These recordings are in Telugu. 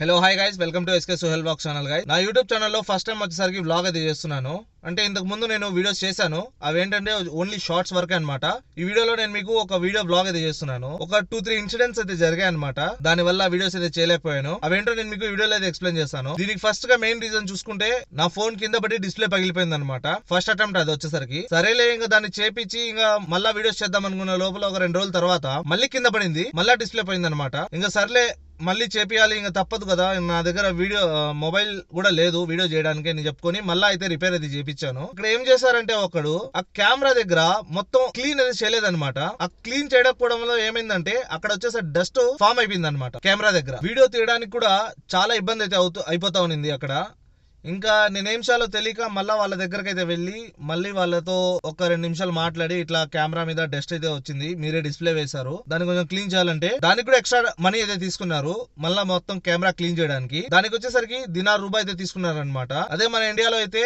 Hello hi guys, welcome to SK Sohel blog channel guys. నా యూట్యూబ్ ఛానల్లో ఫస్ట్ టైం వచ్చేసరికి వ్లాగ్ అయితే చేస్తున్నాను. అంటే ఇంతకు ముందు నేను వీడియోస్ చేశాను, అవేంటంటే ఓన్లీ షార్ట్స్ వరకే అనమాట. ఈ వీడియోలో నేను మీకు ఒక వీడియో బ్లాగ్ అయితే చేస్తున్నాను. ఒక 2-3 ఇన్సిడెంట్స్ అయితే జరిగాయి అనమాట. దాని వల్ల వీడియోస్ అయితే చేయలేకపోయాను. అవేంటో నేను మీకు వీడియోలో అయితే ఎక్స్ప్లెయిన్ చేస్తాను. దీనికి ఫస్ట్ గా మెయిన్ రీజన్ చూసుకుంటే నా ఫోన్ కింద పడి డిస్ప్లే పగిలిపోయింది అనమాట. ఫస్ట్ అటెంప్ట్ అది వచ్చేసరికి. సరేలే ఇంకా దాన్ని చేపించి ఇంకా మళ్ళీ వీడియోస్ చేద్దాం అనుకున్న లోపల ఒక 2 రోజుల తర్వాత మళ్ళీ కింద పడింది, మళ్ళీ డిస్ప్లే పోయింది అనమాట. ఇంకా సర్లే మళ్ళీ చేపియాలి, ఇంకా తప్పదు కదా, నా దగ్గర వీడియో మొబైల్ కూడా లేదు వీడియో చేయడానికి అని చెప్పుకొని మళ్ళీ అయితే రిపేర్ అయితే చేపించాను. ఇక్కడ ఏం చేశారంటే ఒకడు ఆ కెమెరా దగ్గర మొత్తం క్లీన్ అయితే చేయలేదన్నమాట. ఆ క్లీన్ చేయకపోవడంలో ఏమైందంటే అక్కడ వచ్చేసరి డస్ట్ ఫామ్ అయిపోయింది అనమాట. కెమెరా దగ్గర వీడియో తీయడానికి కూడా చాలా ఇబ్బంది అయితే అయిపోతా ఉంది అక్కడ. ఇంకా నేనేం చేయాలో తెలియక మళ్ళీ వాళ్ళ దగ్గరకు అయితే వెళ్ళి మళ్ళీ వాళ్ళతో ఒక 2 నిమిషాలు మాట్లాడి, ఇట్లా కెమెరా మీద డస్ట్ అయితే వచ్చింది, మీరే డిస్ప్లే వేశారు, దాన్ని కొంచెం క్లీన్ చేయాలంటే దానికి కూడా ఎక్స్ట్రా మనీ అయితే తీసుకున్నారు. మళ్ళీ మొత్తం కెమెరా క్లీన్ చేయడానికి దానికి వచ్చేసరికి ₹10 అయితే తీసుకున్నారు అనమాట. అదే మన ఇండియాలో అయితే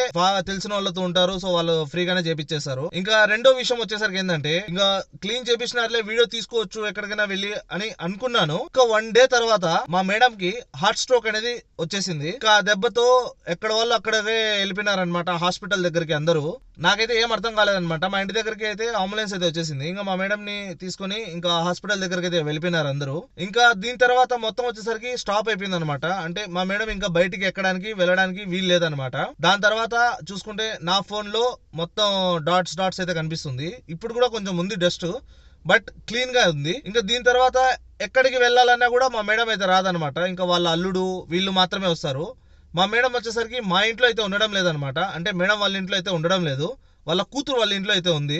తెలిసిన వాళ్ళతో ఉంటారు, సో వాళ్ళు ఫ్రీగానే చేపించేశారు. ఇంకా రెండో విషయం వచ్చేసరికి ఏంటంటే, ఇంకా క్లీన్ చేపించినారులే వీడియో తీసుకోవచ్చు ఎక్కడికైనా వెళ్ళి అని అనుకున్నాను. ఇంకా 1 డే తర్వాత మా మేడం కి హార్ట్ స్ట్రోక్ అనేది వచ్చేసింది. ఇంకా ఆ దెబ్బతో ఎక్కడ వాళ్ళు అక్కడే వెళ్ళిపోయినారనమాట, హాస్పిటల్ దగ్గరికి అందరూ. నాకైతే ఏం అర్థం కాలేదనమాట. మా ఇంటి దగ్గరికి అయితే అంబులెన్స్ అయితే వచ్చేసింది. ఇంకా మా మేడం ని తీసుకుని ఇంకా హాస్పిటల్ దగ్గరికి అయితే వెళ్ళిపోయినారు అందరూ. ఇంకా దీని తర్వాత మొత్తం వచ్చేసరికి స్టాప్ అయిపోయింది అనమాట. అంటే మా మేడం ఇంకా బయటికి ఎక్కడానికి వెళ్ళడానికి వీలు లేదనమాట. దాని తర్వాత చూసుకుంటే నా ఫోన్ లో మొత్తం డాట్స్ అయితే కనిపిస్తుంది. ఇప్పుడు కూడా కొంచెం ఉంది డస్ట్, బట్ క్లీన్ గా ఉంది. ఇంకా దీని తర్వాత ఎక్కడికి వెళ్ళాలన్నా కూడా మా మేడం అయితే రాదనమాట. ఇంకా వాళ్ళ అల్లుడు వీళ్ళు మాత్రమే వస్తారు. మా మేడం వచ్చేసరికి మా ఇంట్లో అయితే ఉండడం లేదనమాట. అంటే మేడం వాళ్ళ ఇంట్లో అయితే ఉండడం లేదు, వాళ్ళ కూతురు వాళ్ళ ఇంట్లో అయితే ఉంది.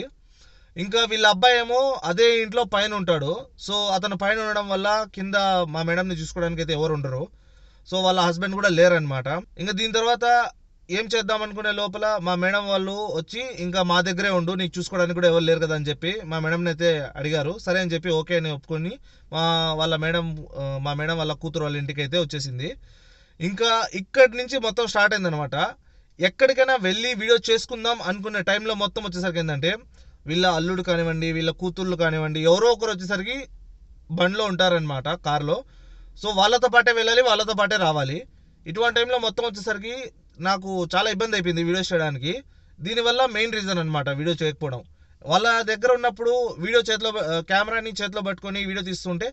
ఇంకా వీళ్ళ అబ్బాయి ఏమో అదే ఇంట్లో పైన ఉంటాడు. సో అతను పైన ఉండడం వల్ల కింద మా మేడంని చూసుకోవడానికి అయితే ఎవరు ఉండరు. సో వాళ్ళ హస్బెండ్ కూడా లేరనమాట. ఇంకా దీని తర్వాత ఏం చేద్దాం అనుకునే లోపల మా మేడం వాళ్ళు వచ్చి ఇంకా మా దగ్గరే ఉండు, నీకు చూసుకోవడానికి కూడా ఎవరు లేరు కదా అని చెప్పి మా మేడంని అయితే అడిగారు. సరే అని చెప్పి ఓకే అని ఒప్పుకొని మా మేడం వాళ్ళ కూతురు వాళ్ళ ఇంటికి అయితే వచ్చేసింది. ఇంకా ఇక్కడి నుంచి మొత్తం స్టార్ట్ అయిందనమాట. ఎక్కడికైనా వెళ్ళి వీడియో చేసుకుందాం అనుకునే టైంలో మొత్తం వచ్చేసరికి ఏంటంటే, వీళ్ళ అల్లుడు కానివ్వండి, వీళ్ళ కూతుర్లు కానివ్వండి, ఎవరో ఒకరు వచ్చేసరికి బండ్లో ఉంటారనమాట, కార్లో. సో వాళ్ళతో పాటే వెళ్ళాలి, వాళ్ళతో పాటే రావాలి. ఇటువంటి టైంలో మొత్తం వచ్చేసరికి నాకు చాలా ఇబ్బంది అయిపోయింది వీడియోస్ చేయడానికి. దీనివల్ల మెయిన్ రీజన్ అనమాట వీడియో చేయకపోవడం. వాళ్ళ దగ్గర ఉన్నప్పుడు కెమెరాని చేతిలో పట్టుకొని వీడియో తీస్తుంటే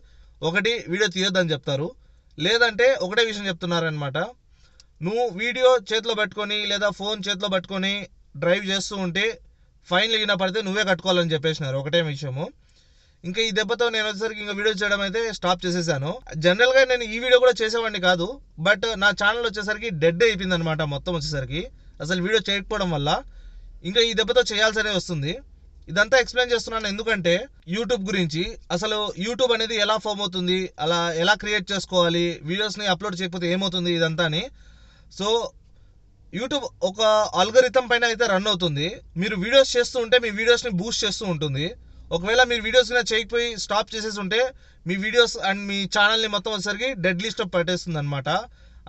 ఒకటి వీడియో తీయొద్దని చెప్తారు, లేదంటే ఒకటే విషయం చెప్తున్నారనమాట, నువ్వు వీడియో చేతిలో పెట్టుకొని లేదా ఫోన్ చేతిలో పట్టుకొని డ్రైవ్ చేస్తూ ఉంటే ఫైన్లు గిన పడితే నువ్వే కట్టుకోవాలని చెప్పేసినారు, ఒకటే విషయము. ఇంకా ఈ దెబ్బతో నేను వచ్చేసరికి ఇంకా వీడియో చేయడం అయితే స్టాప్ చేసేసాను. జనరల్గా నేను ఈ వీడియో కూడా చేసేవాడిని కాదు, బట్ నా ఛానల్ వచ్చేసరికి డెడ్ అయిపోయింది అనమాట మొత్తం వచ్చేసరికి, అసలు వీడియో చేయకపోవడం వల్ల. ఇంకా ఈ దెబ్బతో చేయాల్సనే వస్తుంది. ఇదంతా ఎక్స్ప్లెయిన్ చేస్తున్నాను ఎందుకంటే యూట్యూబ్ గురించి, అసలు యూట్యూబ్ అనేది ఎలా ఫామ్ అవుతుంది, అలా ఎలా క్రియేట్ చేసుకోవాలి, వీడియోస్ని అప్లోడ్ చేయకపోతే ఏమవుతుంది, ఇదంతా అని. సో యూట్యూబ్ ఒక ఆల్గరిథం పైన అయితే రన్ అవుతుంది. మీరు వీడియోస్ చేస్తూ ఉంటే మీ వీడియోస్ని బూస్ట్ చేస్తూ ఉంటుంది. ఒకవేళ మీరు వీడియోస్ చేయకపోయి స్టాప్ చేసేసి ఉంటే మీ వీడియోస్ అండ్ మీ ఛానల్ని మొత్తం వచ్చేసరికి డెడ్ లిస్ట్ పెట్టేస్తుంది అనమాట.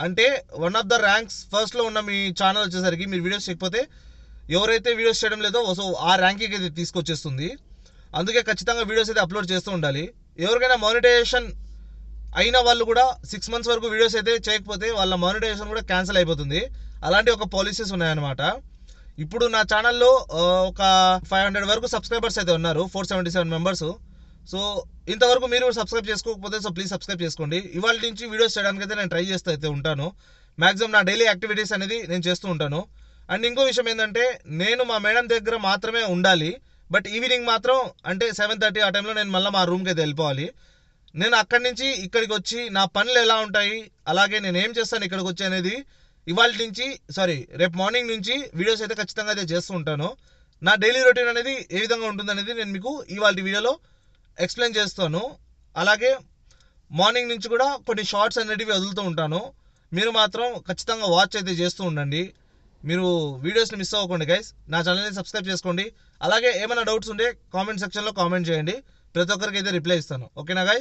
అంటే వన్ ఆఫ్ ద ర్యాంక్స్ ఫస్ట్లో ఉన్న మీ ఛానల్ వచ్చేసరికి మీరు వీడియోస్ చేయకపోతే ఎవరైతే వీడియోస్ చేయడం లేదో సో ఆ ర్యాంకింగ్ అయితే తీసుకొచ్చేస్తుంది. అందుకే ఖచ్చితంగా వీడియోస్ అయితే అప్లోడ్ చేస్తూ ఉండాలి. ఎవరికైనా మానిటైజేషన్ అయిన వాళ్ళు కూడా 6 months వరకు వీడియోస్ అయితే చేయకపోతే వాళ్ళ మానిటైజేషన్ కూడా క్యాన్సిల్ అయిపోతుంది. అలాంటి ఒక పాలసీస్ ఉన్నాయన్నమాట. ఇప్పుడు నా ఛానల్లో ఒక 500 వరకు సబ్స్క్రైబర్స్ అయితే ఉన్నారు, 477 మెంబర్స్. సో ఇంతవరకు మీరు సబ్స్క్రైబ్ చేసుకోకపోతే సో ప్లీజ్ సబ్స్క్రైబ్ చేసుకోండి. ఇవాళ నుంచి వీడియోస్ చేయడానికి అయితే నేను ట్రై చేస్తూ అయితే ఉంటాను. మ్యాక్సిమం నా డైలీ యాక్టివిటీస్ అనేది నేను చేస్తూ ఉంటాను. అండ్ ఇంకో విషయం ఏంటంటే, నేను మా మేడం దగ్గర మాత్రమే ఉండాలి, బట్ ఈవినింగ్ మాత్రం అంటే 7:30 ఆ టైంలో నేను మళ్ళీ మా రూమ్కి అయితే వెళ్ళిపోవాలి. నేను అక్కడి నుంచి ఇక్కడికి వచ్చి నా పనులు ఎలా ఉంటాయి, అలాగే నేను ఏం చేస్తాను ఇక్కడికి వచ్చి అనేది రేపు మార్నింగ్ నుంచి వీడియోస్ అయితే ఖచ్చితంగా అయితే చేస్తూ ఉంటాను. నా డైలీ రొటీన్ అనేది ఏ విధంగా ఉంటుంది అనేది నేను మీకు ఇవాళ వీడియోలో ఎక్స్ప్లెయిన్ చేస్తాను. అలాగే మార్నింగ్ నుంచి కూడా కొన్ని షార్ట్స్ అనేటివి వదులుతూ ఉంటాను. మీరు మాత్రం ఖచ్చితంగా వాచ్ అయితే చేస్తూ ఉండండి. మీరు వీడియోస్ని మిస్ అవ్వకండి గైస్. నా ఛానల్ని సబ్స్క్రైబ్ చేసుకోండి. అలాగే ఏమైనా డౌట్స్ ఉంటే కామెంట్ సెక్షన్లో కామెంట్ చేయండి, ప్రతి ఒక్కరికి అయితే రిప్లై ఇస్తాను. ఓకేనా గైస్?